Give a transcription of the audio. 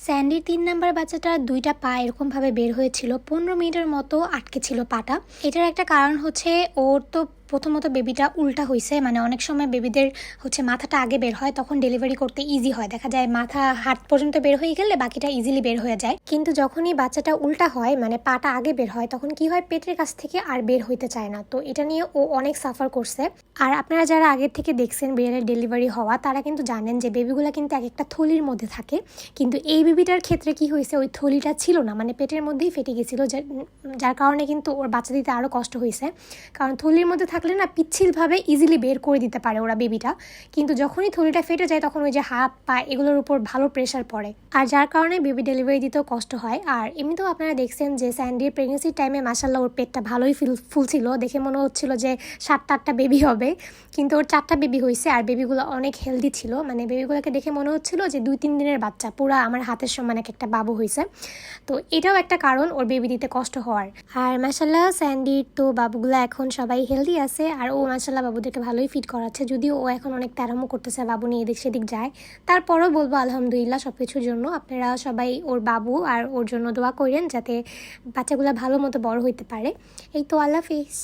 স্যান্ডির ৩ number বাচ্চাটার ২টা পা এরকমভাবে বের হয়েছিল, ১৫ মিনিটের মতো আটকে ছিল পাটা। এটার একটা কারণ হচ্ছে ওর তো প্রথমত বেবিটা উল্টা হয়েছে, মানে অনেক সময় বেবিদের হচ্ছে মাথাটা আগে বের হয়, তখন ডেলিভারি করতে ইজি হয়, দেখা যায় মাথা হাত পর্যন্ত বের হয়ে গেলে বাকিটা ইজিলি বের হয়ে যায়। কিন্তু যখনই বাচ্চাটা উল্টা হয়, মানে পাটা আগে বের হয়, তখন কি হয় পেটের কাছ থেকে আর বের হইতে চায় না। তো এটা নিয়ে ও অনেক সাফার করছে। আর আপনারা যারা আগের থেকে দেখছেন বিড়ালের ডেলিভারি হওয়া, তারা কিন্তু জানেন যে বেবিগুলো কিন্তু এক একটা থলির মধ্যে থাকে, কিন্তু এই বেবিটার ক্ষেত্রে কি হয়েছে ওই থলিটা ছিল না, মানে পেটের মধ্যেই ফেটে গেছিলো, যার কারণে কিন্তু ওর বাচ্চা দিতে আরও কষ্ট হয়েছে। কারণ থলির মধ্যে থাকলে না পিচ্ছিলভাবে ইজিলি বের করে দিতে পারে ওরা বেবিটা, কিন্তু যখনই থলিটা ফেটে যায় তখন ওই যে হাত পা এগুলোর উপর ভালো প্রেশার পড়ে, আর যার কারণে বেবি ডেলিভারি দিতেও কষ্ট হয়। আর এমনিতেও আপনারা দেখছেন যে স্যান্ডির প্রেগনেন্সির টাইমে মাশাআল্লাহ ওর পেটটা ভালোই ফুলছিল, দেখে মনে হচ্ছিল যে 7-8টা বেবি হবে, কিন্তু ওর 4টা বেবি হয়েছে। আর বেবিগুলো অনেক হেলদি ছিল, মানে বেবিগুলোকে দেখে মনে হচ্ছিল যে 2-3 দিনের বাচ্চা, পুরা আমার হাতের সমান একটা বাবু হয়েছে। তো এটাও একটা কারণ ওর বেবি দিতে কষ্ট হওয়ার। আর মাশাআল্লাহ স্যান্ডির তো বাবুগুলো এখন সবাই হেলদি আছে, আর ও মাশাআল্লাহ বাবুদেরকে ভালোই ফিট করাচ্ছে, যদিও ও এখন অনেক তেরামো করতেছে, বাবু নিয়ে এদিক সেদিক যায়। তারপরও বলবো আলহামদুলিল্লাহ সব কিছুর জন্য। আপনারা সবাই ওর বাবু আর ওর জন্য দোয়া করেন যাতে বাচ্চাগুলো ভালো মতো বড় হইতে পারে। এই তো, আল্লাহ হাফেজ।